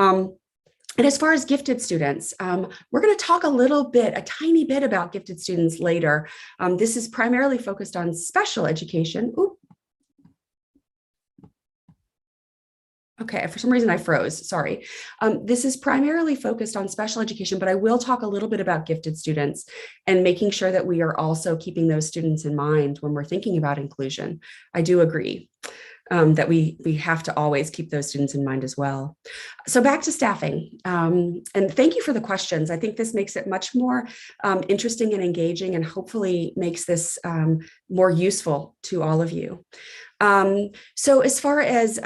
And as far as gifted students, we're going to talk a tiny bit about gifted students later. This is primarily focused on special education. Ooh. Okay, for some reason I froze, sorry. This is primarily focused on special education, but I will talk a little bit about gifted students and making sure that we are also keeping those students in mind when we're thinking about inclusion. I do agree that we have to always keep those students in mind as well. So back to staffing, and thank you for the questions. I think this makes it much more interesting and engaging, and hopefully makes this more useful to all of you. So as far as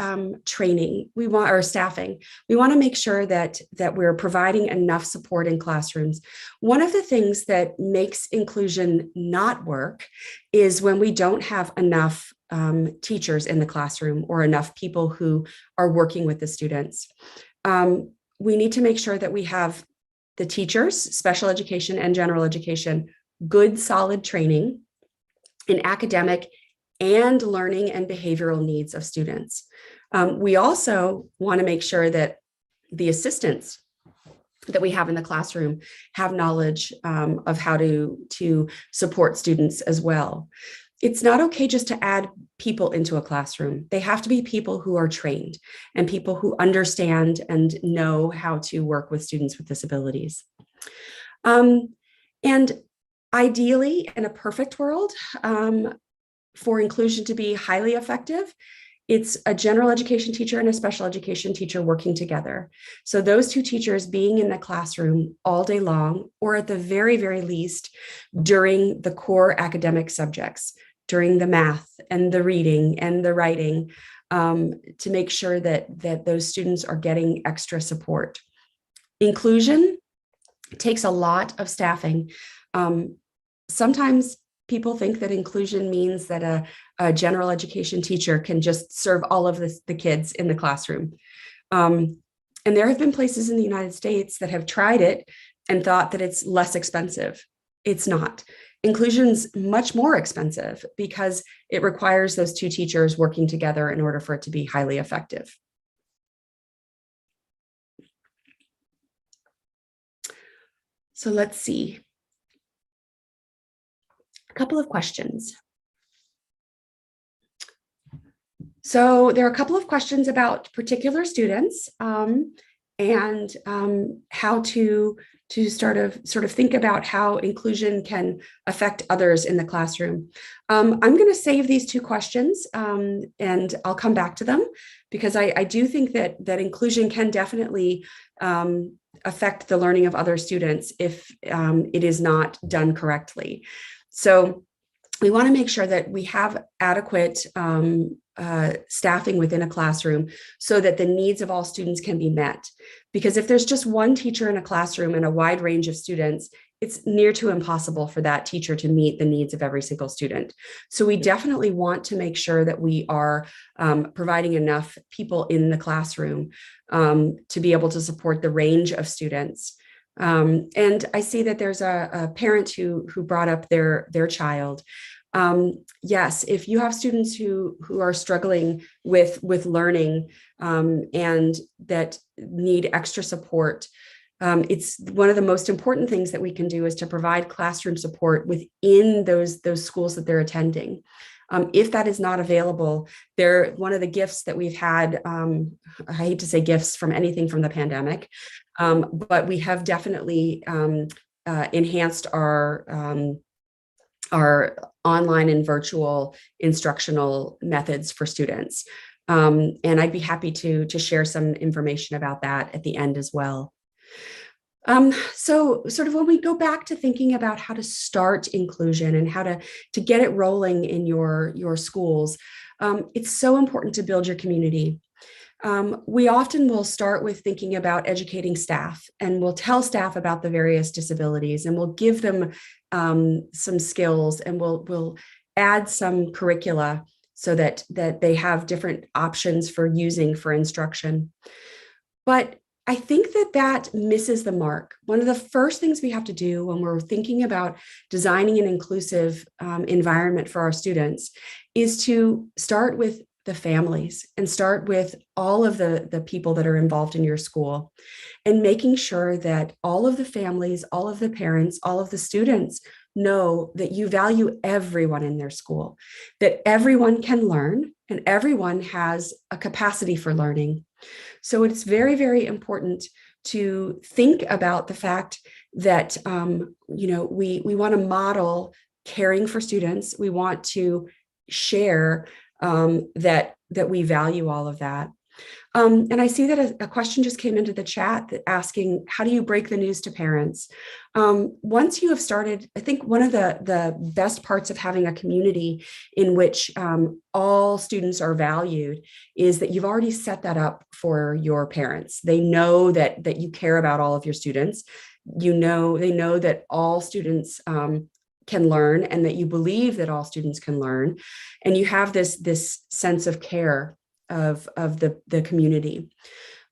training, or staffing, we want to make sure that we're providing enough support in classrooms. One of the things that makes inclusion not work is when we don't have enough teachers in the classroom or enough people who are working with the students. We need to make sure that we have the teachers, special education and general education, good, solid training in academic and learning and behavioral needs of students. We also want to make sure that the assistants that we have in the classroom have knowledge of how to support students as well. It's not okay just to add people into a classroom. They have to be people who are trained and people who understand and know how to work with students with disabilities. And ideally, in a perfect world, for inclusion to be highly effective, it's a general education teacher and a special education teacher working together. So those two teachers being in the classroom all day long, or at the very, very least, during the core academic subjects, during the math and the reading and the writing, to make sure that those students are getting extra support. Inclusion takes a lot of staffing. Sometimes people think that inclusion means that a general education teacher can just serve all of the kids in the classroom. And there have been places in the United States that have tried it and thought that it's less expensive. It's not. Inclusion's much more expensive because it requires those two teachers working together in order for it to be highly effective. So let's see. A couple of questions. So there are a couple of questions about particular students and how to sort of think about how inclusion can affect others in the classroom. I'm going to save these two questions and I'll come back to them because I do think that inclusion can definitely affect the learning of other students if it is not done correctly. So we want to make sure that we have adequate staffing within a classroom so that the needs of all students can be met. Because if there's just one teacher in a classroom and a wide range of students, it's near to impossible for that teacher to meet the needs of every single student. So we definitely want to make sure that we are providing enough people in the classroom to be able to support the range of students. And I see that there's a parent who brought up their child. Yes, if you have students who are struggling with learning and that need extra support, it's one of the most important things that we can do is to provide classroom support within those schools that they're attending. If that is not available, one of the gifts that we've had, I hate to say gifts from anything from the pandemic, but we have definitely enhanced our online and virtual instructional methods for students. And I'd be happy to share some information about that at the end as well. So sort of when we go back to thinking about how to start inclusion and how to get it rolling in your schools, it's so important to build your community. We often will start with thinking about educating staff, and we'll tell staff about the various disabilities, and we'll give them some skills, and we'll add some curricula so that they have different options for using for instruction. But I think that misses the mark. One of the first things we have to do when we're thinking about designing an inclusive environment for our students is to start with the families and start with all of the people that are involved in your school, and making sure that all of the families, all of the parents, all of the students know that you value everyone in their school, that everyone can learn and everyone has a capacity for learning. So it's very, very important to think about the fact that we want to model caring for students. We want to share that we value all of that. And I see that a question just came into the chat that asking, how do you break the news to parents? Once you have started, I think one of the best parts of having a community in which all students are valued is that you've already set that up for your parents. They know that you care about all of your students. They know that all students can learn, and that you believe that all students can learn. And you have this sense of care of the community.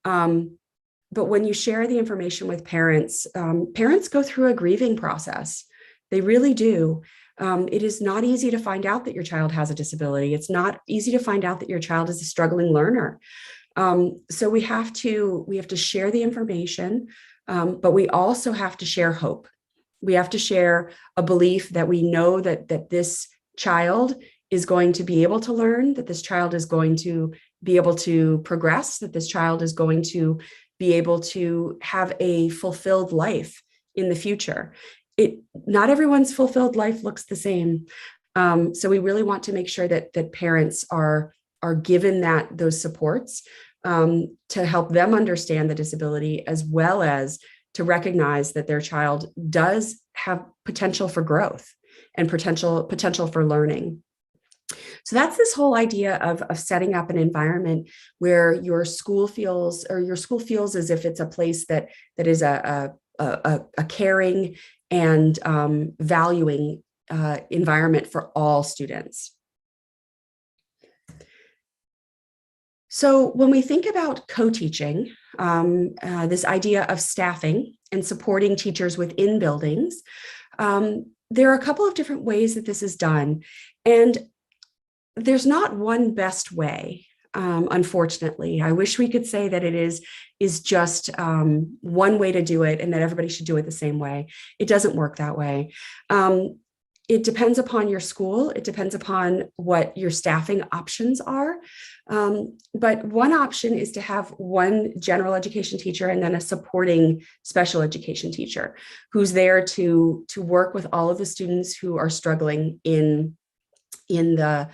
But when you share the information with parents, parents go through a grieving process. They really do. It is not easy to find out that your child has a disability. It's not easy to find out that your child is a struggling learner. So we have to share the information, but we also have to share hope. We have to share a belief that we know that this child is going to be able to learn, that this child is going to be able to progress, that this child is going to be able to have a fulfilled life in the future. Not everyone's fulfilled life looks the same. So we really want to make sure that parents are given those supports to help them understand the disability, as well as to recognize that their child does have potential for growth and potential for learning. So that's this whole idea of setting up an environment where your school feels as if it's a place that is a caring and valuing environment for all students. So when we think about co-teaching, this idea of staffing and supporting teachers within buildings, there are a couple of different ways that this is done. And there's not one best way, unfortunately. I wish we could say that it is just one way to do it and that everybody should do it the same way. It doesn't work that way. It depends upon your school. It depends upon what your staffing options are. But one option is to have one general education teacher and then a supporting special education teacher who's there to work with all of the students who are struggling in the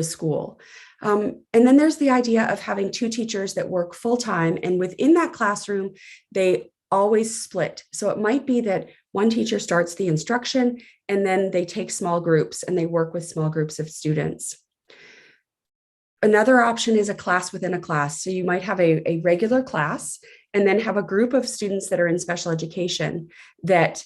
school. And then there's the idea of having two teachers that work full-time, and within that classroom, they always split. So it might be that one teacher starts the instruction and then they take small groups and they work with small groups of students. Another option is a class within a class. So you might have a regular class and then have a group of students that are in special education that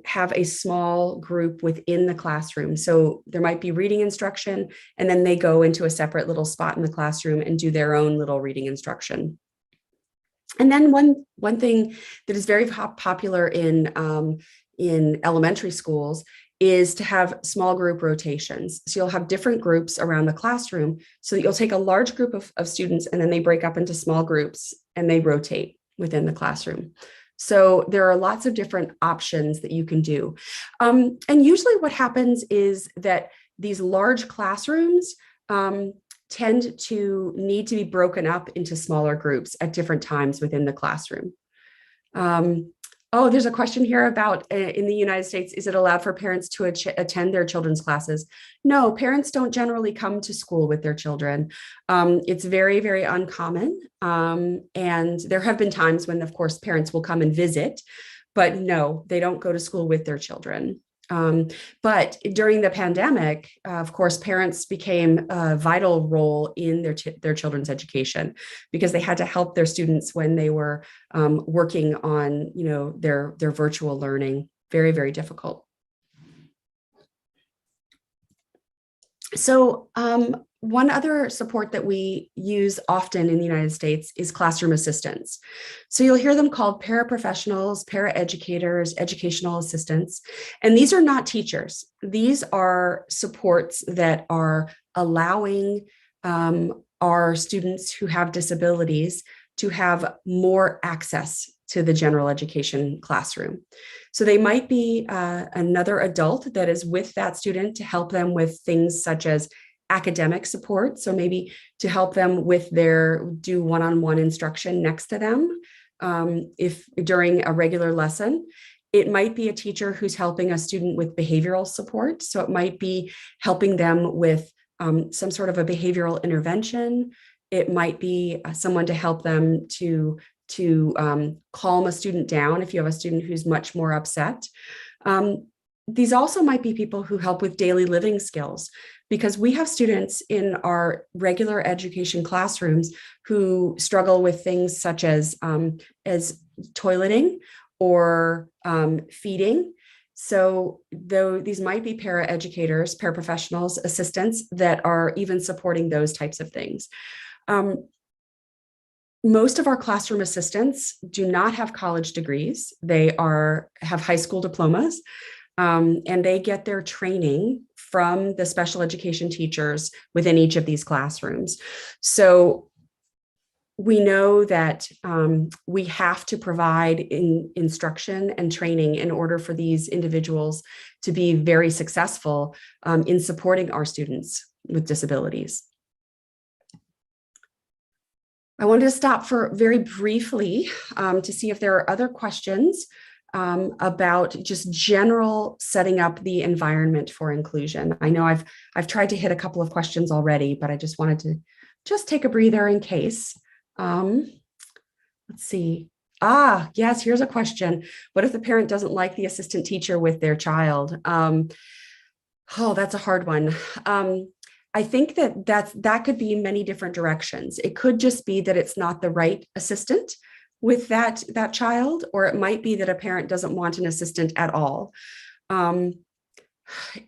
have a small group within the classroom. So there might be reading instruction, and then they go into a separate little spot in the classroom and do their own little reading instruction. And then one thing that is very popular in elementary schools is to have small group rotations. So you'll have different groups around the classroom, so that you'll take a large group of students and then they break up into small groups and they rotate within the classroom. So there are lots of different options that you can do. And usually what happens is that these large classrooms tend to need to be broken up into smaller groups at different times within the classroom. Oh, there's a question here about in the United States, is it allowed for parents to attend their children's classes? No, parents don't generally come to school with their children. It's very, very uncommon. And there have been times when, of course, parents will come and visit, but no, they don't go to school with their children. But during the pandemic, of course, parents became a vital role in their children's education, because they had to help their students when they were working on, their virtual learning. Very, very difficult. So one other support that we use often in the United States is classroom assistants. So you'll hear them called paraprofessionals, paraeducators, educational assistants, and these are not teachers. These are supports that are allowing our students who have disabilities to have more access to the general education classroom. So they might be another adult that is with that student to help them with things such as academic support. So maybe to help them with do one-on-one instruction next to them if during a regular lesson. It might be a teacher who's helping a student with behavioral support. So it might be helping them with some sort of a behavioral intervention. It might be someone to help them to calm a student down if you have a student who's much more upset. These also might be people who help with daily living skills, because we have students in our regular education classrooms who struggle with things such as toileting or feeding. So though these might be paraeducators, paraprofessionals, assistants that are even supporting those types of things. Most of our classroom assistants do not have college degrees. They have high school diplomas, and they get their training from the special education teachers within each of these classrooms. So we know that we have to provide instruction and training in order for these individuals to be very successful in supporting our students with disabilities. I wanted to stop for very briefly to see if there are other questions about just general setting up the environment for inclusion. I know I've tried to hit a couple of questions already, but I just wanted to just take a breather in case. Let's see. Yes, here's a question. What if the parent doesn't like the assistant teacher with their child? That's a hard one. I think that could be many different directions. It could just be that it's not the right assistant with that child, or it might be that a parent doesn't want an assistant at all.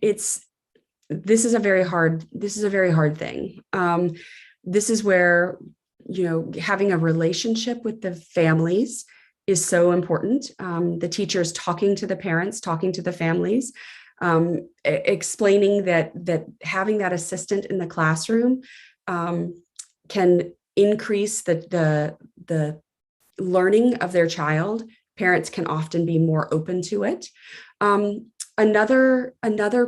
This is a very hard thing. This is where, having a relationship with the families is so important. The teachers talking to the parents, talking to the families, explaining that having that assistant in the classroom can increase the learning of their child. Parents can often be more open to it. Another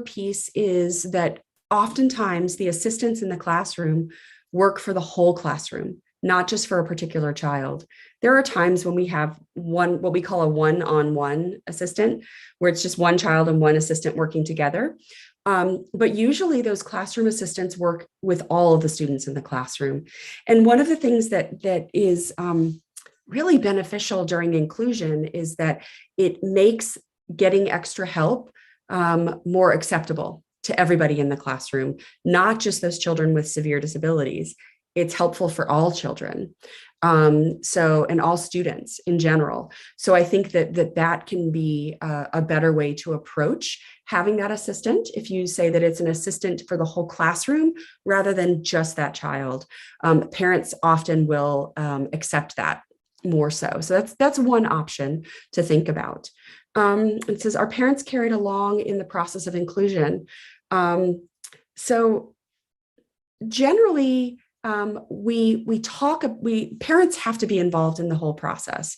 piece is that oftentimes the assistants in the classroom work for the whole classroom, not just for a particular child. There are times when we have what we call a one-on-one assistant, where it's just one child and one assistant working together. But usually those classroom assistants work with all of the students in the classroom. And one of the things that is really beneficial during inclusion is that it makes getting extra help more acceptable to everybody in the classroom, not just those children with severe disabilities. It's helpful for all children, and all students in general. So I think that can be a better way to approach having that assistant. If you say that it's an assistant for the whole classroom rather than just that child, parents often will accept that more so. So that's one option to think about. It says, are parents carried along in the process of inclusion? So generally, parents have to be involved in the whole process.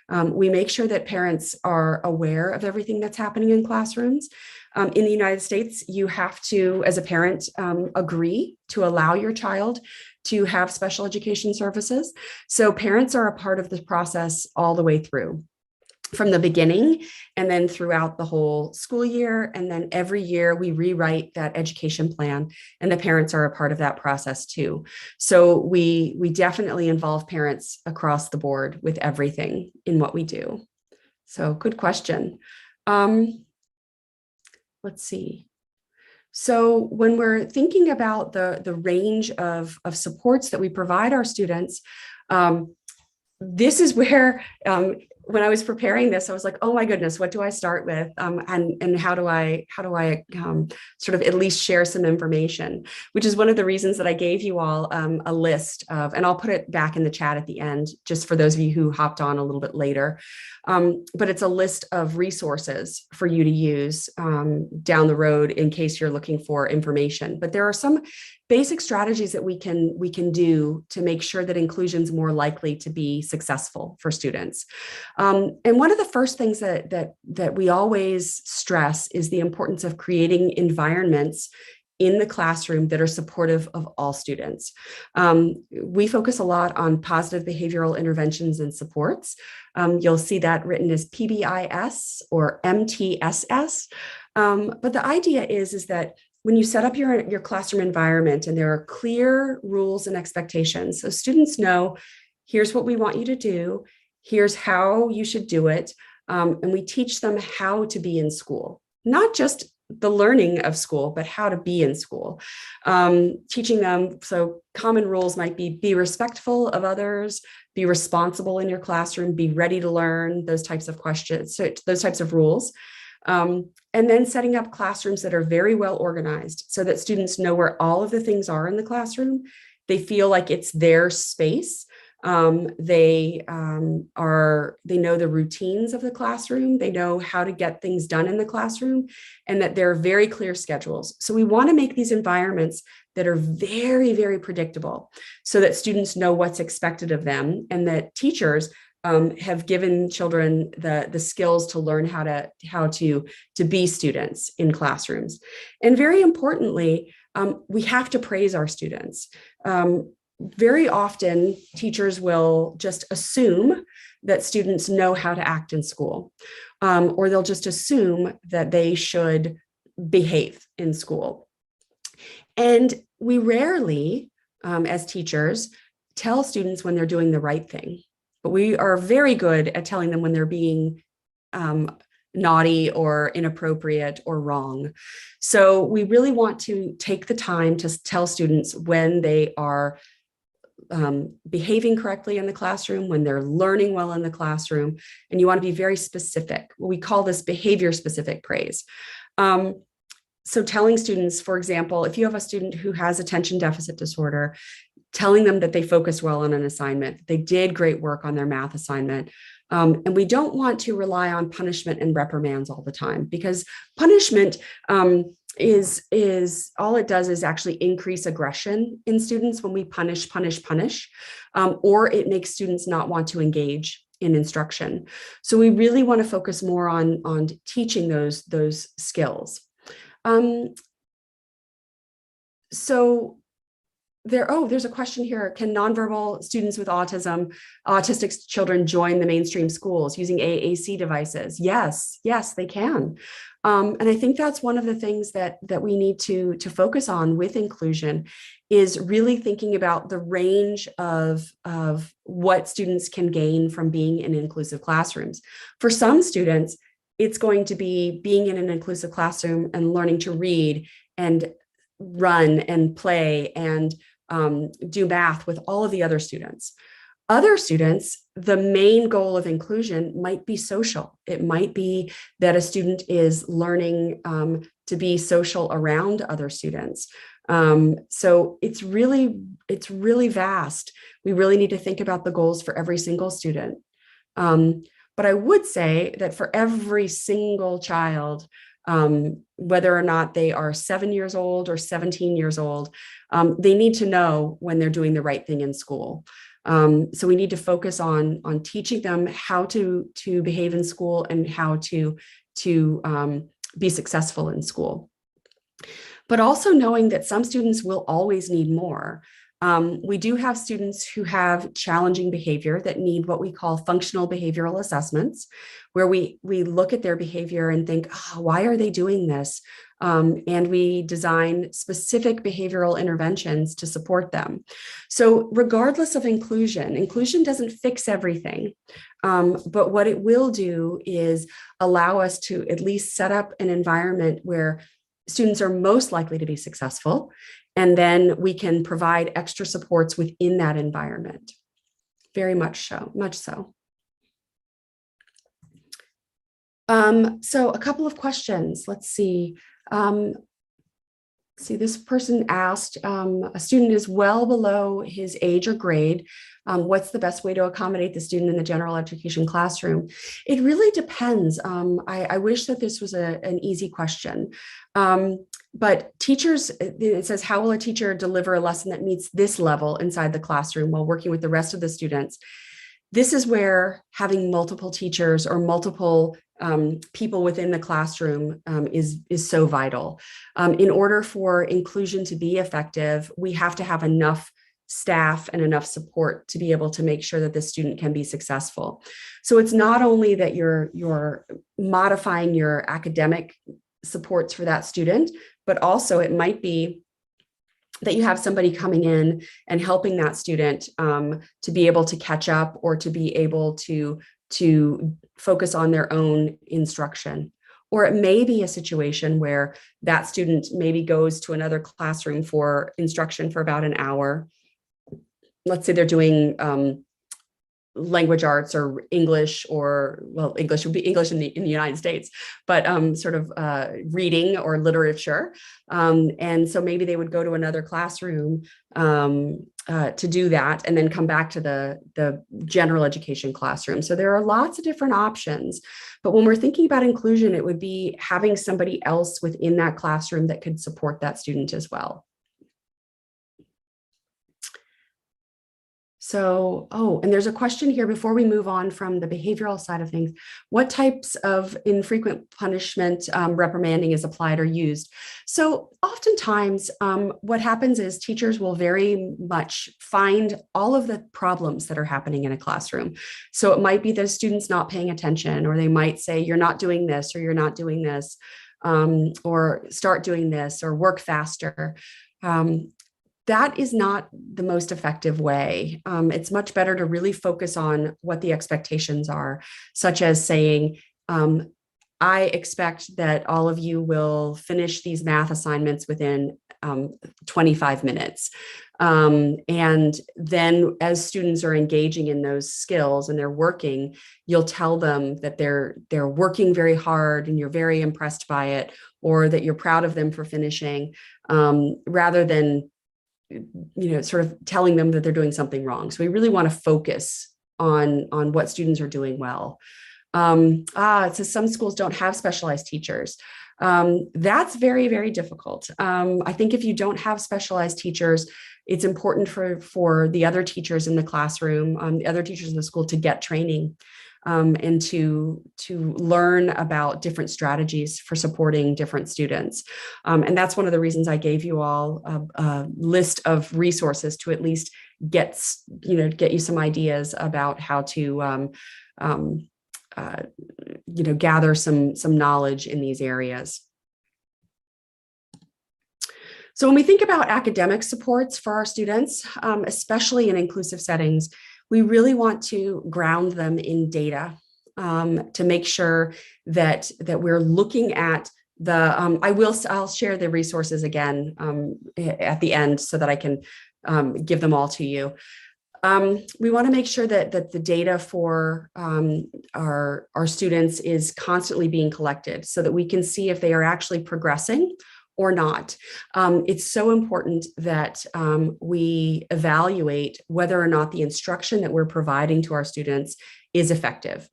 We make sure that parents are aware of everything that's happening in classrooms. In the United States, you have to, as a parent, agree to allow your child to have special education services. So parents are a part of the process all the way through, from the beginning and then throughout the whole school year. And then every year we rewrite that education plan, and the parents are a part of that process too. So we definitely involve parents across the board with everything in what we do. So good question. Let's see. So when we're thinking about the range of supports that we provide our students, this is where, when I was preparing this, I was like, oh my goodness, what do I start with? And how do I sort of at least share some information, which is one of the reasons that I gave you all a list of, and I'll put it back in the chat at the end, just for those of you who hopped on a little bit later. But it's a list of resources for you to use down the road in case you're looking for information. But there are some basic strategies that we can do to make sure that inclusion is more likely to be successful for students. And one of the first things that we always stress is the importance of creating environments in the classroom that are supportive of all students. We focus a lot on positive behavioral interventions and supports. You'll see that written as PBIS or MTSS. But the idea is that when you set up your classroom environment and there are clear rules and expectations, so students know, here's what we want you to do, here's how you should do it, and we teach them how to be in school, not just the learning of school, but how to be in school. Teaching them, so common rules might be respectful of others, be responsible in your classroom, be ready to learn, those types of questions, so those types of rules. And then setting up classrooms that are very well organized so that students know where all of the things are in the classroom. They feel like it's their space. They know the routines of the classroom. They know how to get things done in the classroom, and that there are very clear schedules. So we want to make these environments that are very, very predictable so that students know what's expected of them, and that teachers have given children the skills to learn how to be students in classrooms. And very importantly, we have to praise our students. Very often, teachers will just assume that students know how to act in school, or they'll just assume that they should behave in school. And we rarely, as teachers, tell students when they're doing the right thing. But we are very good at telling them when they're being naughty or inappropriate or wrong. So we really want to take the time to tell students when they are behaving correctly in the classroom, when they're learning well in the classroom, and you want to be very specific. We call this behavior-specific praise. So telling students, for example, if you have a student who has attention deficit disorder, telling them that they focused well on an assignment, they did great work on their math assignment. And we don't want to rely on punishment and reprimands all the time, because punishment is all it does is actually increase aggression in students when we punish, or it makes students not want to engage in instruction. So we really want to focus more on teaching those skills. So there's a question here. Can nonverbal students with autistic children join the mainstream schools using AAC devices? Yes, they can. And I think that's one of the things that we need to focus on with inclusion, is really thinking about the range of what students can gain from being in inclusive classrooms. For some students, it's going to be being in an inclusive classroom and learning to read and run and play and do math with all of the other students. Other students, the main goal of inclusion might be social. It might be that a student is learning to be social around other students. So it's really vast. We really need to think about the goals for every single student. But I would say that for every single child, whether or not they are 7 years old or 17 years old, they need to know when they're doing the right thing in school. So we need to focus on teaching them how to behave in school and how to be successful in school. But also knowing that some students will always need more. We do have students who have challenging behavior that need what we call functional behavioral assessments, where we look at their behavior and think, oh, why are they doing this? And we design specific behavioral interventions to support them. So regardless of inclusion doesn't fix everything. But what it will do is allow us to at least set up an environment where students are most likely to be successful. And then we can provide extra supports within that environment. Very much so. So a couple of questions. Let's see. See, this person asked, a student is well below his age or grade. What's the best way to accommodate the student in the general education classroom? It really depends. I wish that this was an easy question. But teachers, it says, how will a teacher deliver a lesson that meets this level inside the classroom while working with the rest of the students? This is where having multiple teachers or multiple people within the classroom is so vital. In order for inclusion to be effective, we have to have enough staff and enough support to be able to make sure that the student can be successful. So it's not only that you're modifying your academic supports for that student, but also it might be that you have somebody coming in and helping that student to be able to catch up or to be able to focus on their own instruction. Or it may be a situation where that student maybe goes to another classroom for instruction for about an hour. Let's say they're doing language arts or English, or, well, English would be English in the United States, but sort of reading or literature. And so maybe they would go to another classroom to do that and then come back to the general education classroom. So there are lots of different options. But when we're thinking about inclusion, it would be having somebody else within that classroom that could support that student as well. So, and there's a question here before we move on from the behavioral side of things. What types of infrequent punishment reprimanding is applied or used? So oftentimes what happens is teachers will very much find all of the problems that are happening in a classroom. So it might be the students not paying attention, or they might say, you're not doing this, or you're not doing this, or start doing this, or work faster. That is not the most effective way. It's much better to really focus on what the expectations are, such as saying, I expect that all of you will finish these math assignments within 25 minutes. And then as students are engaging in those skills and they're working, you'll tell them that they're working very hard and you're very impressed by it, or that you're proud of them for finishing, rather than sort of telling them that they're doing something wrong. So we really want to focus on what students are doing well. It says some schools don't have specialized teachers. That's very, very difficult. I think if you don't have specialized teachers, it's important for the other teachers in the classroom, the other teachers in the school, to get training and to learn about different strategies for supporting different students. And that's one of the reasons I gave you all a list of resources to at least get you some ideas about how to gather some knowledge in these areas. So when we think about academic supports for our students, especially in inclusive settings, we really want to ground them in data to make sure that we're looking at I'll share the resources again at the end so that I can give them all to you. We want to make sure that the data for our students is constantly being collected so that we can see if they are actually progressing or not. It's so important that we evaluate whether or not the instruction that we're providing to our students is effective.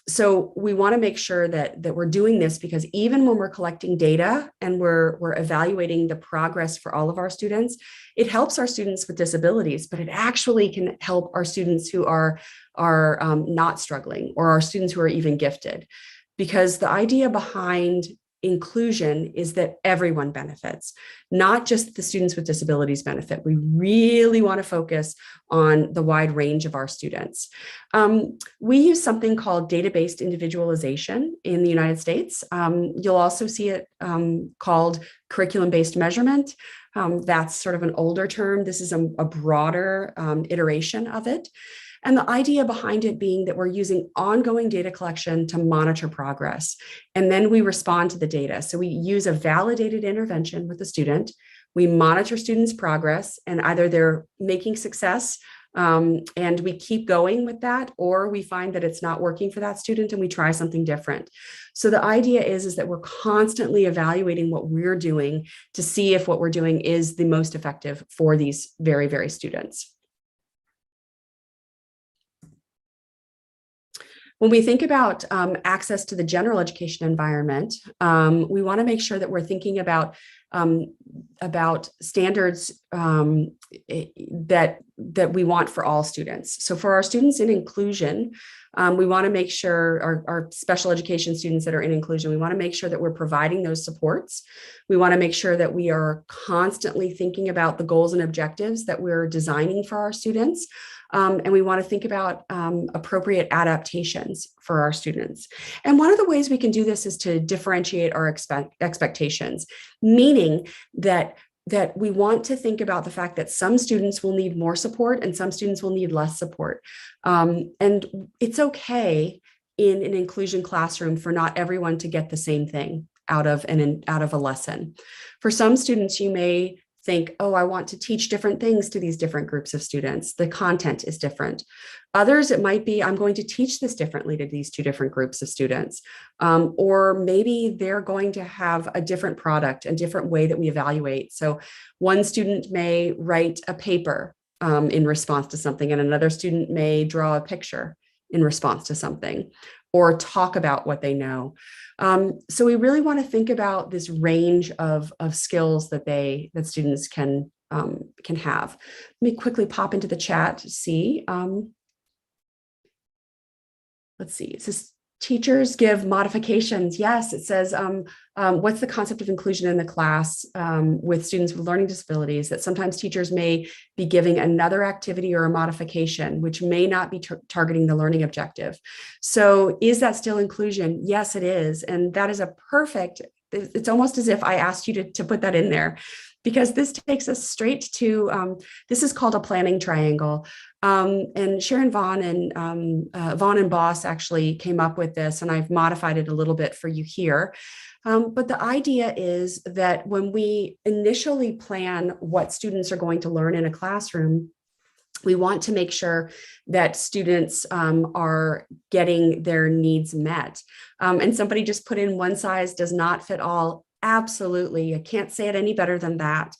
So we want to make sure that we're doing this, because even when we're collecting data and we're evaluating the progress for all of our students, it helps our students with disabilities, but it actually can help our students who are not struggling, or our students who are even gifted. Because the idea behind inclusion is that everyone benefits, not just the students with disabilities benefit. We really want to focus on the wide range of our students. We use something called data-based individualization in the United States. You'll also see it called curriculum-based measurement. That's sort of an older term. This is a broader iteration of it. And the idea behind it being that we're using ongoing data collection to monitor progress. And then we respond to the data. So we use a validated intervention with the student. We monitor students' progress, and either they're making success And we keep going with that, or we find that it's not working for that student and we try something different. So the idea is that we're constantly evaluating what we're doing to see if what we're doing is the most effective for these very, very students. When we think about access to the general education environment, we want to make sure that we're thinking about standards that we want for all students. So for our students in inclusion, we want to make sure our special education students that are in inclusion, we want to make sure that we're providing those supports. We want to make sure that we are constantly thinking about the goals and objectives that we're designing for our students. And we want to think about appropriate adaptations for our students. And one of the ways we can do this is to differentiate our expectations, meaning that we want to think about the fact that some students will need more support and some students will need less support. And it's okay in an inclusion classroom for not everyone to get the same thing out of a lesson. For some students, you may think, oh, I want to teach different things to these different groups of students. The content is different. Others, it might be, I'm going to teach this differently to these two different groups of students. Or maybe they're going to have a different product, a different way that we evaluate. So one student may write a paper in response to something, and another student may draw a picture in response to something, or talk about what they know. So we really want to think about this range of skills that students can have. Let me quickly pop into the chat to see. Let's see. It says teachers give modifications. Yes, it says, what's the concept of inclusion in the class with students with learning disabilities? That sometimes teachers may be giving another activity or a modification, which may not be targeting the learning objective. So is that still inclusion? Yes, it is. And that is a perfect, it's almost as if I asked you to put that in there, because this takes us straight to, this is called a planning triangle. And Sharon Vaughn and Boss actually came up with this, and I've modified it a little bit for you here. But the idea is that when we initially plan what students are going to learn in a classroom, we want to make sure that students are getting their needs met. And somebody just put in, one size does not fit all. Absolutely. I can't say it any better than that.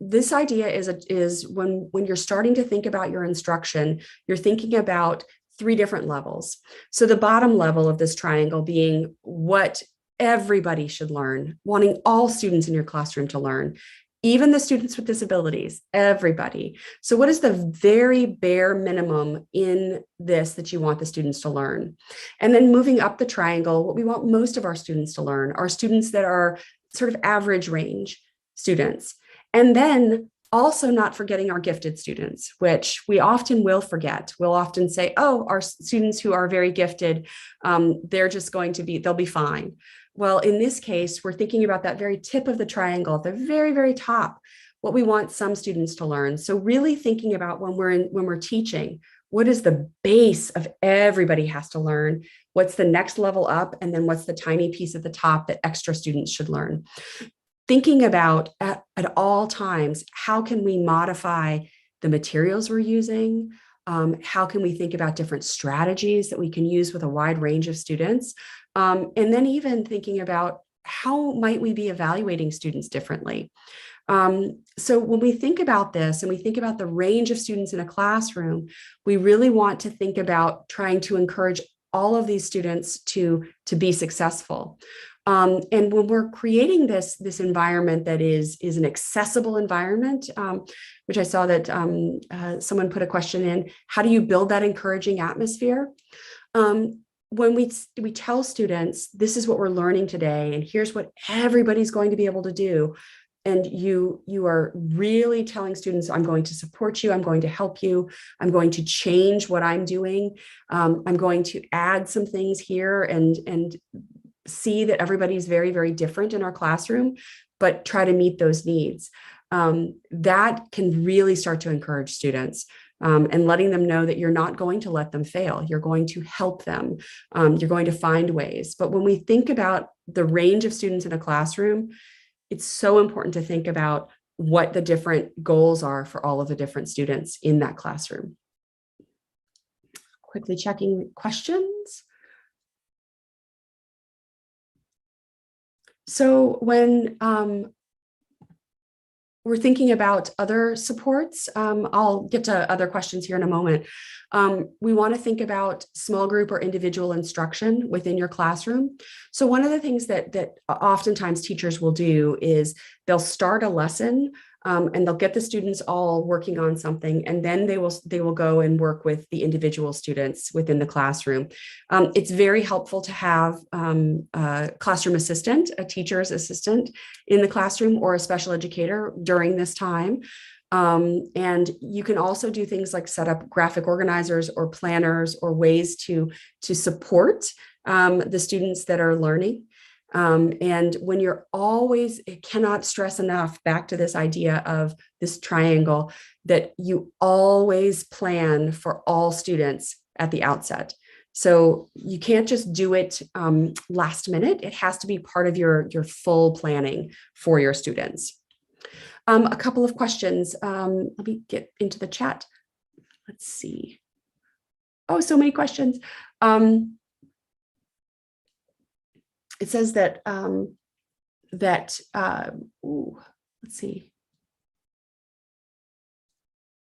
This idea is when you're starting to think about your instruction, you're thinking about three different levels. So the bottom level of this triangle being what everybody should learn, wanting all students in your classroom to learn, even the students with disabilities, everybody. So what is the very bare minimum in this that you want the students to learn? And then moving up the triangle, what we want most of our students to learn are students that are sort of average range students. And then also not forgetting our gifted students, which we often will forget. We'll often say, oh, our students who are very gifted, they'll be fine. Well, in this case, we're thinking about that very tip of the triangle at the very, very top, what we want some students to learn. So really thinking about when we're teaching, what is the base of everybody has to learn? What's the next level up? And then what's the tiny piece at the top that extra students should learn? Thinking about at all times, how can we modify the materials we're using? How can we think about different strategies that we can use with a wide range of students? And then even thinking about how might we be evaluating students differently? So when we think about this and we think about the range of students in a classroom, we really want to think about trying to encourage all of these students to be successful. And when we're creating this environment that is an accessible environment, which I saw that someone put a question in, how do you build that encouraging atmosphere? When we tell students, this is what we're learning today, and here's what everybody's going to be able to do. And you are really telling students, I'm going to support you, I'm going to help you, I'm going to change what I'm doing, I'm going to add some things here and see that everybody's very, very different in our classroom, but try to meet those needs. That can really start to encourage students. And letting them know that you're not going to let them fail. You're going to help them. You're going to find ways. But when we think about the range of students in a classroom, it's so important to think about what the different goals are for all of the different students in that classroom. Quickly checking questions. So when we're thinking about other supports, I'll get to other questions here in a moment. We want to think about small group or individual instruction within your classroom. So one of the things that oftentimes teachers will do is they'll start a lesson and they'll get the students all working on something, and then they will go and work with the individual students within the classroom. It's very helpful to have a classroom assistant, a teacher's assistant in the classroom, or a special educator during this time. And you can also do things like set up graphic organizers or planners or ways to support the students that are learning. And when you're always, it cannot stress enough, back to this idea of this triangle, that you always plan for all students at the outset. So you can't just do it last minute. It has to be part of your full planning for your students. A couple of questions. Let me get into the chat. Let's see. Oh, so many questions. It says that, let's see.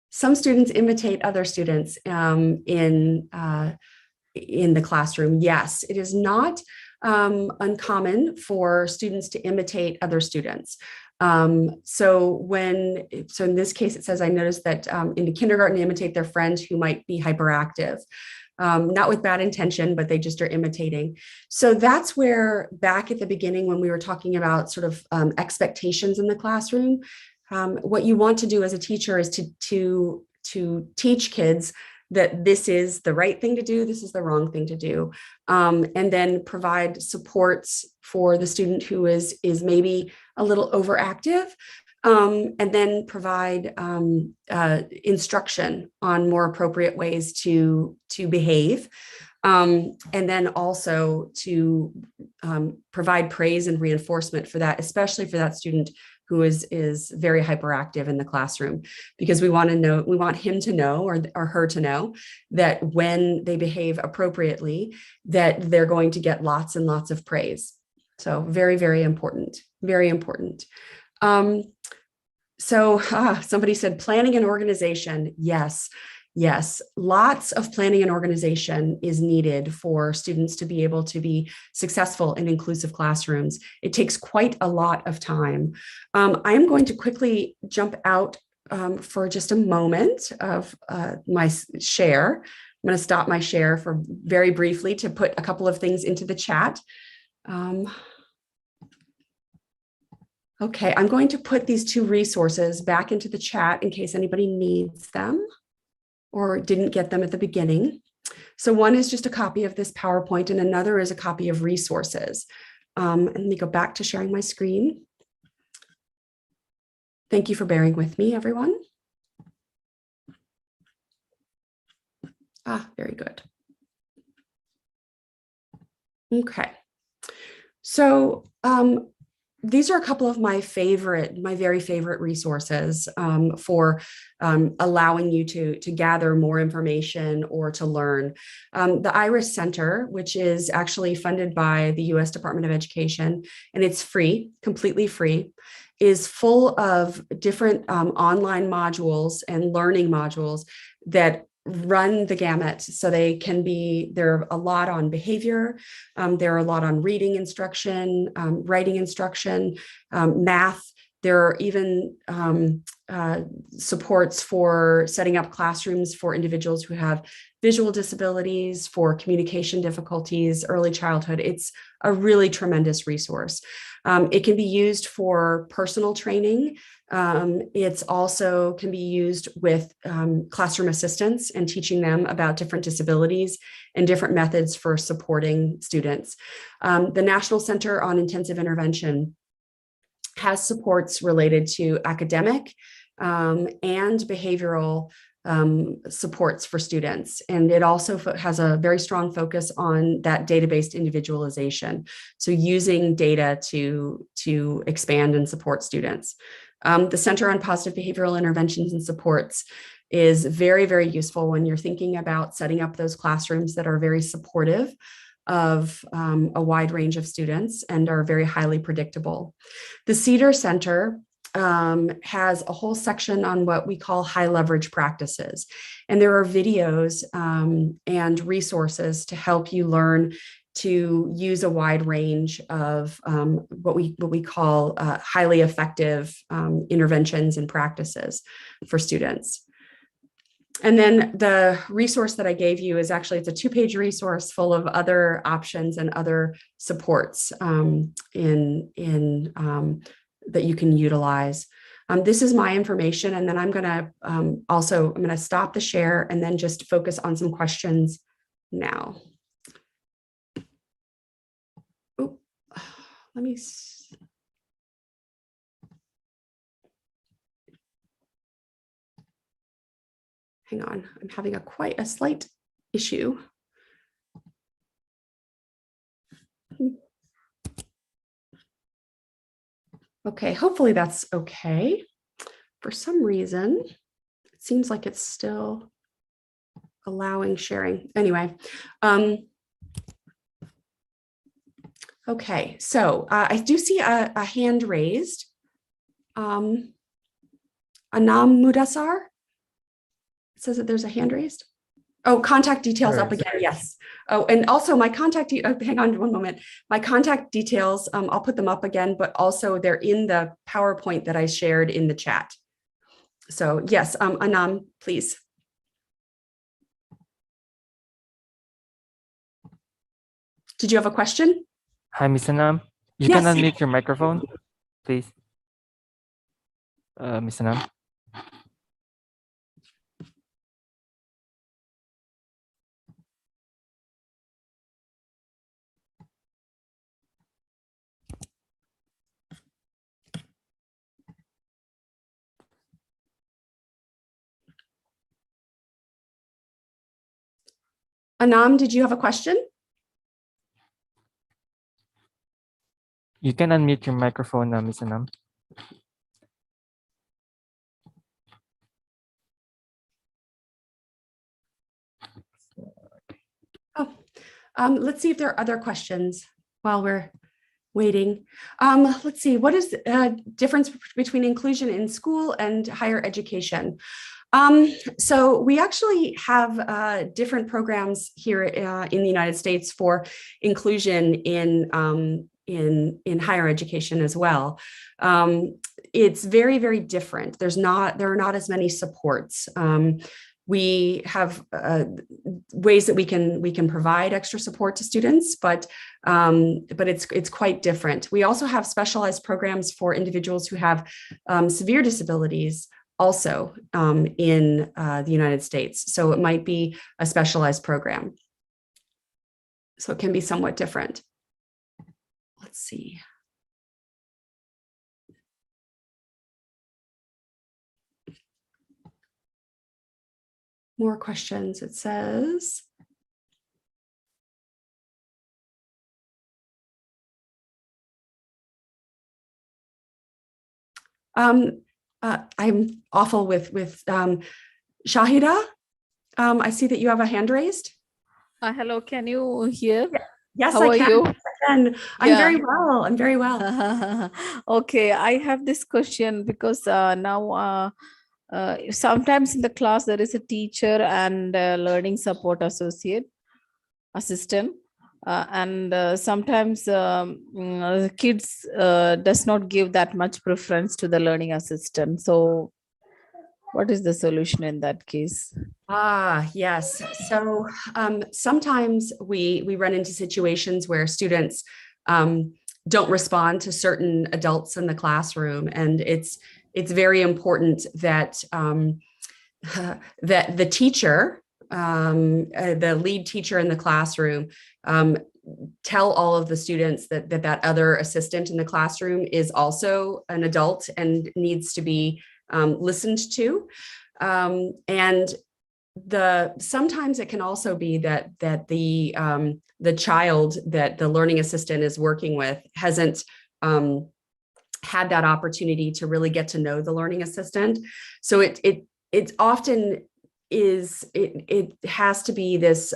Some students imitate other students in the classroom. Yes, it is not uncommon for students to imitate other students. So in this case, it says, I noticed that in the kindergarten, they imitate their friends who might be hyperactive. Not with bad intention, but they just are imitating. So that's where, back at the beginning, when we were talking about sort of expectations in the classroom, what you want to do as a teacher is to teach kids that this is the right thing to do, this is the wrong thing to do, and then provide supports for the student who is maybe a little overactive. And then provide instruction on more appropriate ways to behave. And then also to provide praise and reinforcement for that, especially for that student who is very hyperactive in the classroom, because we want him to know, or her to know, that when they behave appropriately, that they're going to get lots and lots of praise. So very, very important, very important. So somebody said planning and organization. Yes, lots of planning and organization is needed for students to be able to be successful in inclusive classrooms. It takes quite a lot of time. I'm going to quickly jump out for just a moment of my share. I'm going to stop my share for very briefly to put a couple of things into the chat. Okay, I'm going to put these two resources back into the chat in case anybody needs them or didn't get them at the beginning. So one is just a copy of this PowerPoint, and another is a copy of resources. And let me go back to sharing my screen. Thank you for bearing with me, everyone. Very good. Okay, so these are a couple of my very favorite resources for allowing you to gather more information or to learn. The IRIS Center, which is actually funded by the US Department of Education, and it's free, completely free, is full of different online modules and learning modules that run the gamut. So there are a lot on behavior, there are a lot on reading instruction, writing instruction, math. There are even supports for setting up classrooms for individuals who have visual disabilities, for communication difficulties, early childhood. It's a really tremendous resource. It can be used for personal training. It's also can be used with classroom assistants and teaching them about different disabilities and different methods for supporting students. The National Center on Intensive Intervention has supports related to academic and behavioral supports for students. And it also has a very strong focus on that data-based individualization. So using data to expand and support students. The Center on Positive Behavioral Interventions and Supports is very, very useful when you're thinking about setting up those classrooms that are very supportive of a wide range of students and are very highly predictable. The Cedar Center has a whole section on what we call high leverage practices. And there are videos and resources to help you learn to use a wide range of what we call highly effective interventions and practices for students. And then the resource that I gave you is actually, it's a 2-page resource full of other options and other supports that you can utilize. This is my information, and then I'm going to stop the share and then just focus on some questions now. Oh, let me. Hang on, I'm having quite a slight issue. Okay, hopefully that's okay. For some reason, it seems like it's still allowing sharing. Anyway, okay, so I do see a hand raised. Anam Mudasar, it says that there's a hand raised. Oh, contact details up again, yes. Oh, and also my contact, hang on one moment. My contact details, I'll put them up again, but also they're in the PowerPoint that I shared in the chat. So yes, Anam, please. Did you have a question? Hi, Ms. Anam. You Yes. can unmute your microphone, please. Ms. Anam. Anam, did you have a question? You can unmute your microphone, Ms. Anam. Oh, let's see if there are other questions while we're waiting. Let's see, what is the difference between inclusion in school and higher education? So we actually have different programs here in the United States for inclusion in higher education as well. It's very, very different. There are not as many supports. We have ways that we can provide extra support to students, but it's quite different. We also have specialized programs for individuals who have severe disabilities also in the United States. So it might be a specialized program. So it can be somewhat different. Let's see. More questions. It says, I'm awful with Shahida. I see that you have a hand raised. Hello, can you hear? Yes, How I can. are you? I'm very well. I'm very well. Okay, I have this question because now sometimes in the class there is a teacher and learning support assistant, and sometimes kids does not give that much preference to the learning assistant. So what is the solution in that case? Yes. So sometimes we run into situations where students don't respond to certain adults in the classroom, and it's very important that that the teacher, the lead teacher in the classroom, tell all of the students that other assistant in the classroom is also an adult and needs to be listened to. And sometimes it can also be that the child that the learning assistant is working with hasn't had that opportunity to really get to know the learning assistant. So it often is, it has to be this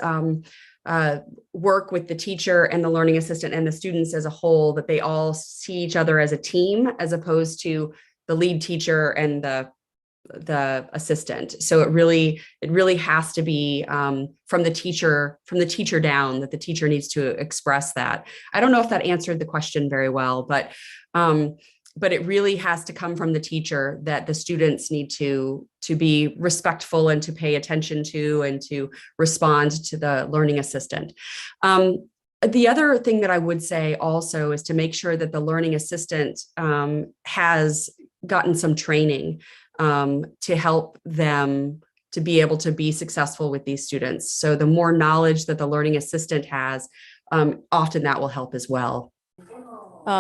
work with the teacher and the learning assistant and the students as a whole, that they all see each other as a team, as opposed to the lead teacher and the assistant. So it really has to be from the teacher down, that the teacher needs to express that. I don't know if that answered the question very well, but it really has to come from the teacher, that the students need to be respectful and to pay attention to and to respond to the learning assistant. The other thing that I would say also is to make sure that the learning assistant has gotten some training to help them to be able to be successful with these students. So the more knowledge that the learning assistant has, often that will help as well.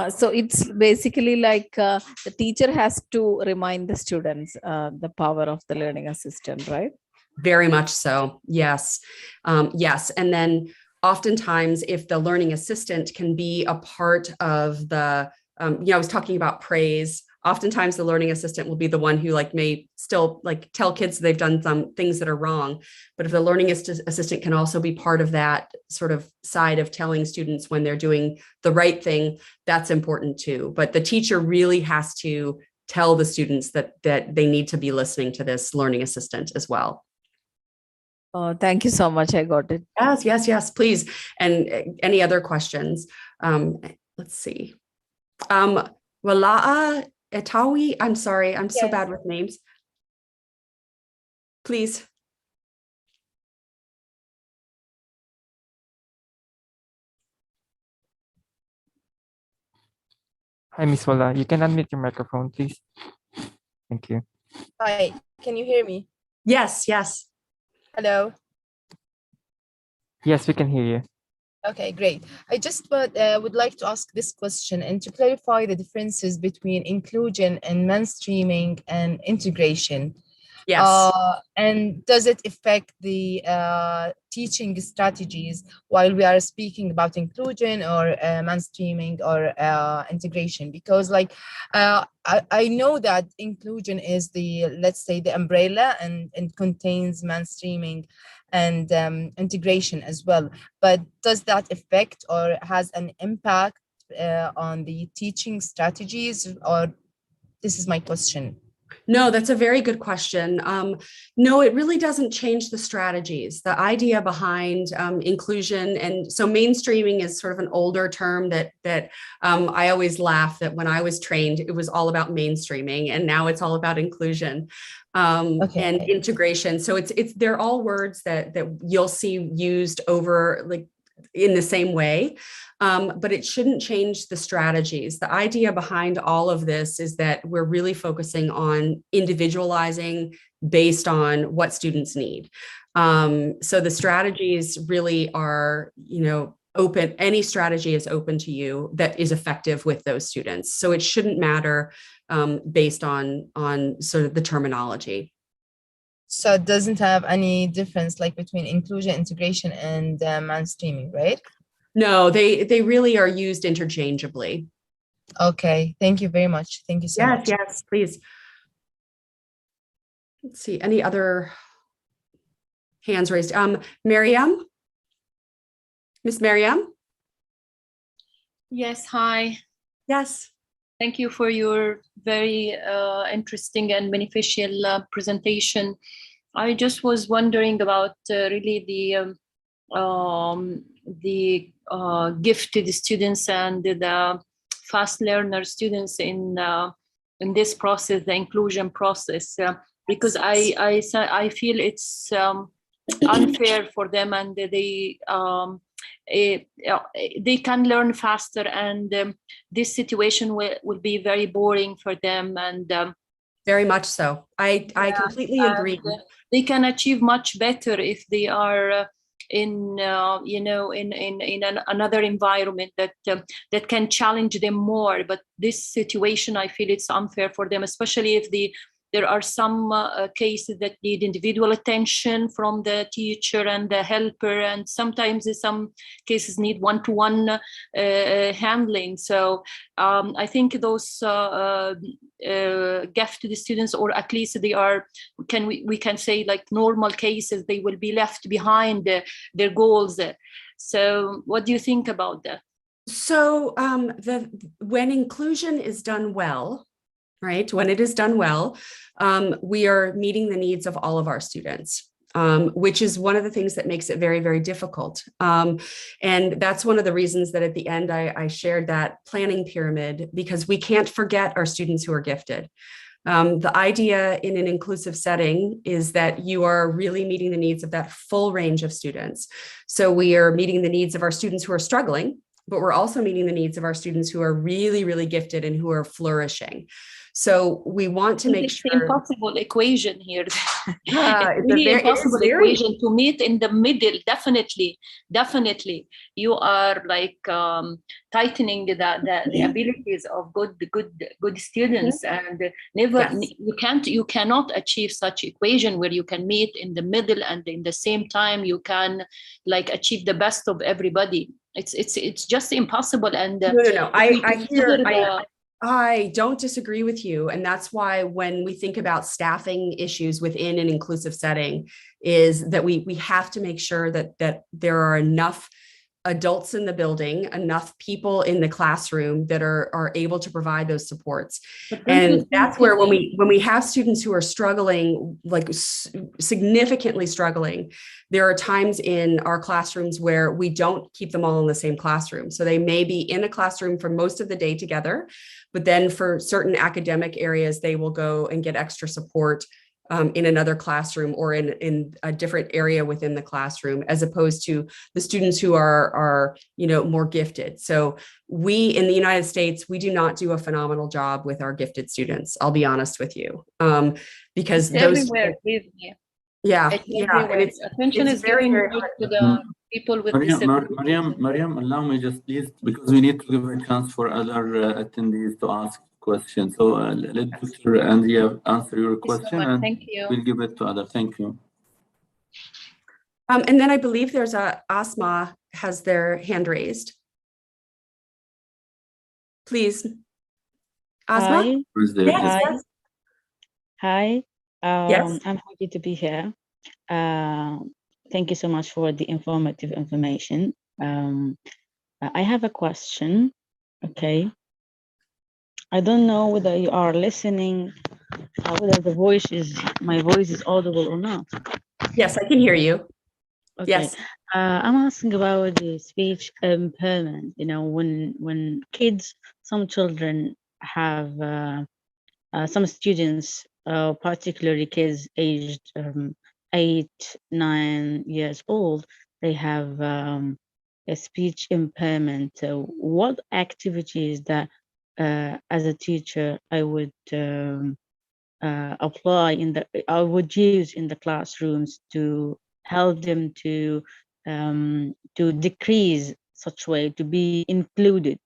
So it's basically like the teacher has to remind the students the power of the learning assistant, right? Very much so. Yes. Yes. And then oftentimes, if the learning assistant can be a part of the, I was talking about praise. Oftentimes the learning assistant will be the one who may still tell kids they've done some things that are wrong. But if the learning assistant can also be part of that sort of side of telling students when they're doing the right thing, that's important too. But the teacher really has to tell the students that they need to be listening to this learning assistant as well. Oh, thank you so much. I got it. Yes, please. And any other questions? Let's see. Walaa Etawi, I'm sorry, I'm so bad with names. Please. Hi, Miss Wala. You can unmute your microphone, please. Thank you. Hi, can you hear me? Yes. Hello. Yes, we can hear you. Okay, great. I just would like to ask this question and to clarify the differences between inclusion and mainstreaming and integration. Yes. And does it affect the teaching strategies while we are speaking about inclusion or mainstreaming or integration? Because I know that inclusion is let's say the umbrella and contains mainstreaming and integration as well. But does that affect or has an impact on the teaching strategies? Or this is my question. No, that's a very good question. No, it really doesn't change the strategies. The idea behind inclusion, and so mainstreaming is sort of an older term that I always laugh that when I was trained, it was all about mainstreaming, and now it's all about inclusion and integration. So they're all words that you'll see used over in the same way. But it shouldn't change the strategies. The idea behind all of this is that we're really focusing on individualizing based on what students need. So the strategies really are, open. Any strategy is open to you that is effective with those students. So it shouldn't matter based on sort of the terminology. So it doesn't have any difference between inclusion, integration, and mainstreaming, right? No, they really are used interchangeably. Okay, thank you very much. Thank you so much. Yes, please. Let's see, any other hands raised? Miriam? Miss Miriam? Yes, hi. Yes. Thank you for your very interesting and beneficial presentation. I just was wondering about really the gifted students and the fast learner students in this process, the inclusion process, because I feel it's unfair for them, and they can learn faster, and this situation will be very boring for them, and very much so. I completely agree. They can achieve much better if they are in another environment that can challenge them more. But this situation, I feel it's unfair for them, especially if there are some cases that need individual attention from the teacher and the helper, and sometimes some cases need one-to-one handling. So I think those gifted students, or at least they are, we can say like normal cases, they will be left behind their goals. So what do you think about that? So when inclusion is done well, right, when it is done well, we are meeting the needs of all of our students. Which is one of the things that makes it very, very difficult. And that's one of the reasons that at the end I shared that planning pyramid, because we can't forget our students who are gifted. The idea in an inclusive setting is that you are really meeting the needs of that full range of students. So we are meeting the needs of our students who are struggling, but we're also meeting the needs of our students who are really, really gifted and who are flourishing. So we want to make sure. It's an impossible equation here. It's really impossible equation to meet in the middle. Definitely, you are like tightening the abilities of good students, and never you cannot achieve such equation where you can meet in the middle and in the same time you can like achieve the best of everybody. It's just impossible. And no. I don't disagree with you. And that's why when we think about staffing issues within an inclusive setting, is that we have to make sure that there are enough adults in the building, enough people in the classroom that are able to provide those supports. And that's where when we have students who are struggling, like significantly struggling, there are times in our classrooms where we don't keep them all in the same classroom. So they may be in a classroom for most of the day together, but then for certain academic areas, they will go and get extra support in another classroom or in a different area within the classroom, as opposed to the students who are more gifted. So we in the United States, we do not do a phenomenal job with our gifted students. I'll be honest with you, because it's those everywhere. it's attention is very, given very to the people with disabilities. Mariam, allow me just please, because we need to give a chance for other attendees to ask questions. So let Dr. Andrea answer your question, and thank you. We'll give it to others. Thank you. And then I believe there's Asma has their hand raised. Please, Asma. Hi. Yes. Hi. Yes. I'm happy to be here. Thank you so much for the informative information. I have a question. Okay. I don't know whether you are listening, whether my voice is audible or not. Yes, I can hear you. Okay. Yes. I'm asking about the speech impairment. When some children have, some students, particularly kids aged 8, 9 years old, they have a speech impairment. What activities that as a teacher I would I would use in the classrooms to help them to decrease such way, to be included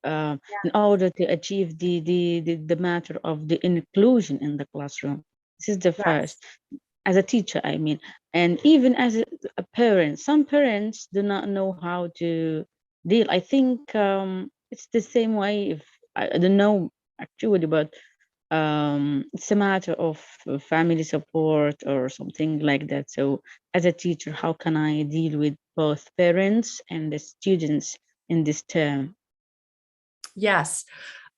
in order to achieve the matter of the inclusion in the classroom. This is the first, as a teacher, I mean, and even as a parent. Some parents do not know how to deal. I think it's the same way. If I don't know actually, but it's a matter of family support or something like that. So as a teacher, how can I deal with both parents and the students in this term? Yes.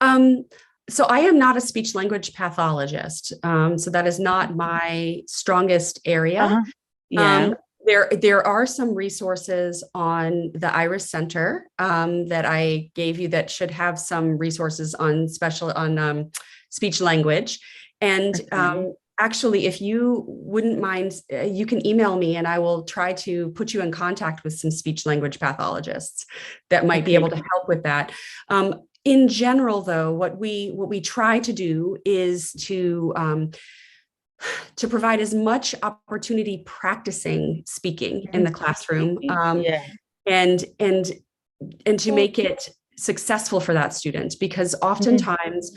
So I am not a speech language pathologist. So that is not my strongest area. Yeah. There are some resources on the IRIS Center that I gave you that should have some resources on speech language. And actually, if you wouldn't mind, you can email me and I will try to put you in contact with some speech language pathologists that might be able to help with that. In general, though, what we try to do is to provide as much opportunity practicing speaking in the classroom, and to make it successful for that student, because oftentimes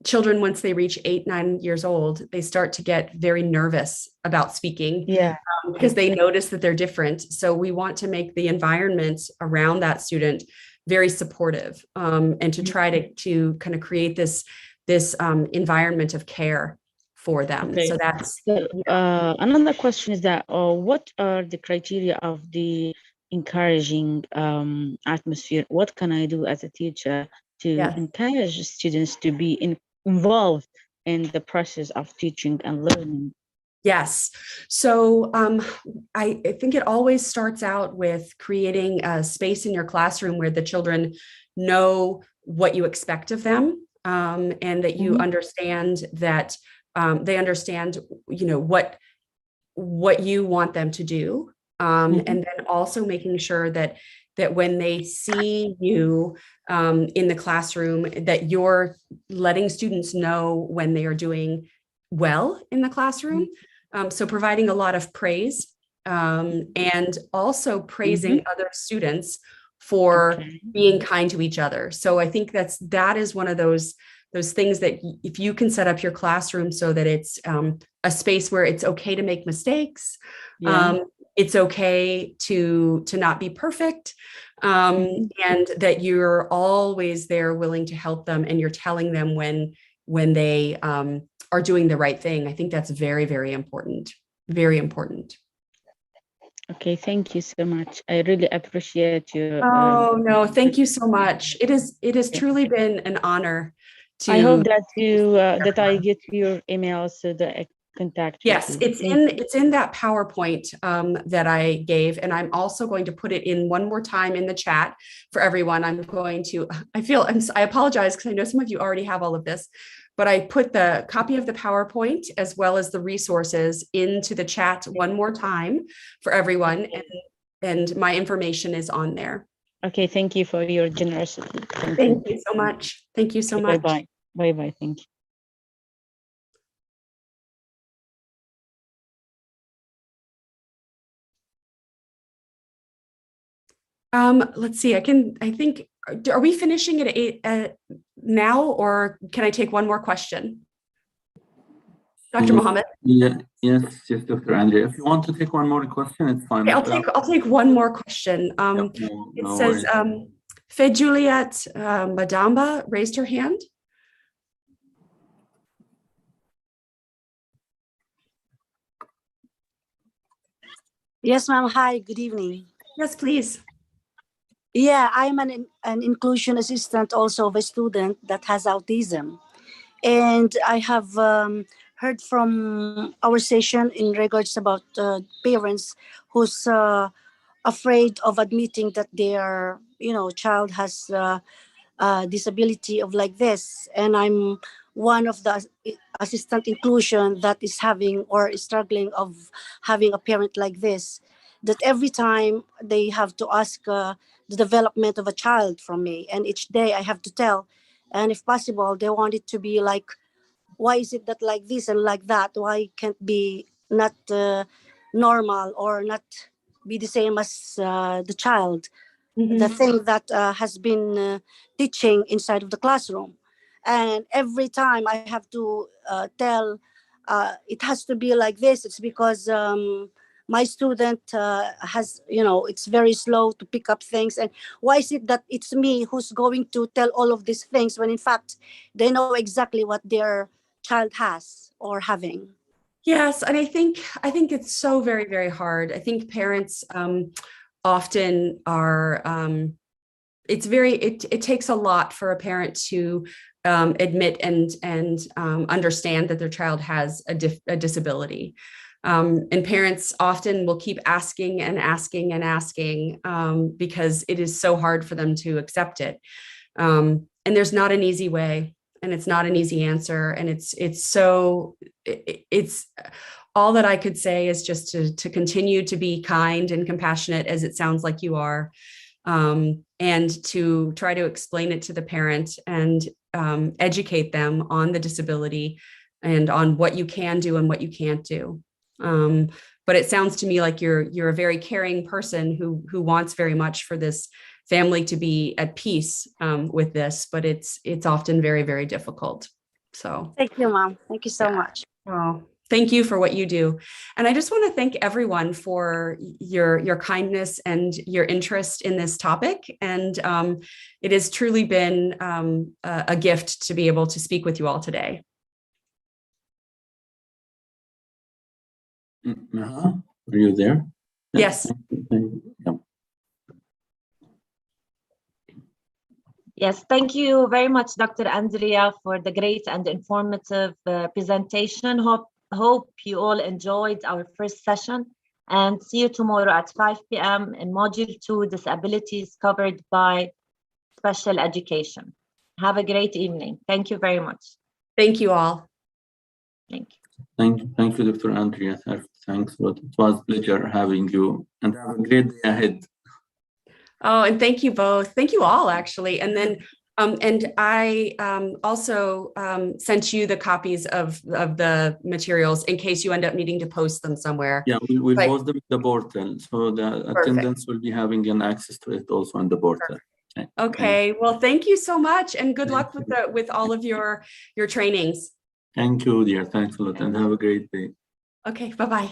children, once they reach 8, 9 years old, they start to get very nervous about speaking Yeah. because they notice that they're different. So we want to make the environment around that student very supportive, and to try to kind of create this environment of care for them. Okay. So that's So, another question is that, what are the criteria of the encouraging atmosphere? What can I do as a teacher to encourage students to be involved in the process of teaching and learning? Yes. So I think it always starts out with creating a space in your classroom where the children know what you expect of them, and that you understand that they understand, what you want them to do. And then also making sure that when they see you in the classroom, that you're letting students know when they are doing well in the classroom. So providing a lot of praise, and also praising other students for being kind to each other. So I think that is one of those things that if you can set up your classroom so that it's a space where it's okay to make mistakes, it's okay to not be perfect, and that you're always there willing to help them, and you're telling them when they are doing the right thing. I think that's very, very important. Very important. Okay, thank you so much. I really appreciate you. Oh no, thank you so much. It has truly been an honor to. I hope that that I get your email so that I contact you. Yes, it's in that PowerPoint that I gave, and I'm also going to put it in one more time in the chat for everyone. I apologize because I know some of you already have all of this, but I put the copy of the PowerPoint as well as the resources into the chat one more time for everyone, and my information is on there. Okay, thank you for your generosity. Thank you so much. Thank you so much. Bye-bye. Bye-bye. Thank you. Let's see. Are we finishing at 8 now, or can I take one more question? Dr. Mohammed? Yes, Dr. Andrea. If you want to take one more question, it's fine. Okay, I'll take one more question. It says, Fe Juliet Madamba raised her hand. Yes, ma'am. Hi, good evening. Yes, please. Yeah, I'm an inclusion assistant also of a student that has autism. And I have heard from our session in regards about parents who's afraid of admitting that their, child has disability of like this. And I'm one of the assistant inclusion that is having or is struggling of having a parent like this, that every time they have to ask the development of a child from me, and each day I have to tell, and if possible they want it to be like, why is it that like this and like that, why can't be not normal or not be the same as the child, the thing that has been teaching inside of the classroom. And every time I have to tell it has to be like this, it's because my student has, it's very slow to pick up things. And why is it that it's me who's going to tell all of these things when in fact they know exactly what their child has or having? Yes, and I think it's so very, very hard. I think parents often are, it takes a lot for a parent to admit and understand that their child has a disability. And parents often will keep asking and asking and asking because it is so hard for them to accept it. And there's not an easy way, and it's not an easy answer. And it's all that I could say is just to continue to be kind and compassionate, as it sounds like you are, and to try to explain it to the parent and educate them on the disability and on what you can do and what you can't do. But it sounds to me like you're a very caring person who wants very much for this family to be at peace with this, but it's often very, very difficult. So Thank you, Mom. Thank you so Yeah. much. oh, thank you for what you do. And I just want to thank everyone for your kindness and your interest in this topic. And it has truly been a gift to be able to speak with you all today. Are you there? Yes. Yeah. Yes, thank you very much, Dr. Andrea, for the great and informative presentation. Hope you all enjoyed our first session, and see you tomorrow at 5 p.m. in Module 2, Disabilities Covered by Special Education. Have a great evening. Thank you very much. Thank you all. Thank you. Thank you, Dr. Andrea. Thanks a lot. It was a pleasure having you, and have a great day ahead. Oh, and thank you both. Thank you all, actually. And then, and I also sent you the copies of the materials in case you end up needing to post them somewhere. Yeah, we But- post them in the portal, so the attendants will be having an access to it also on the portal. Okay. Well, thank you so much, and good luck with all of your trainings. Thank you, dear. Thanks a lot, and have a great day. Okay. Bye-bye.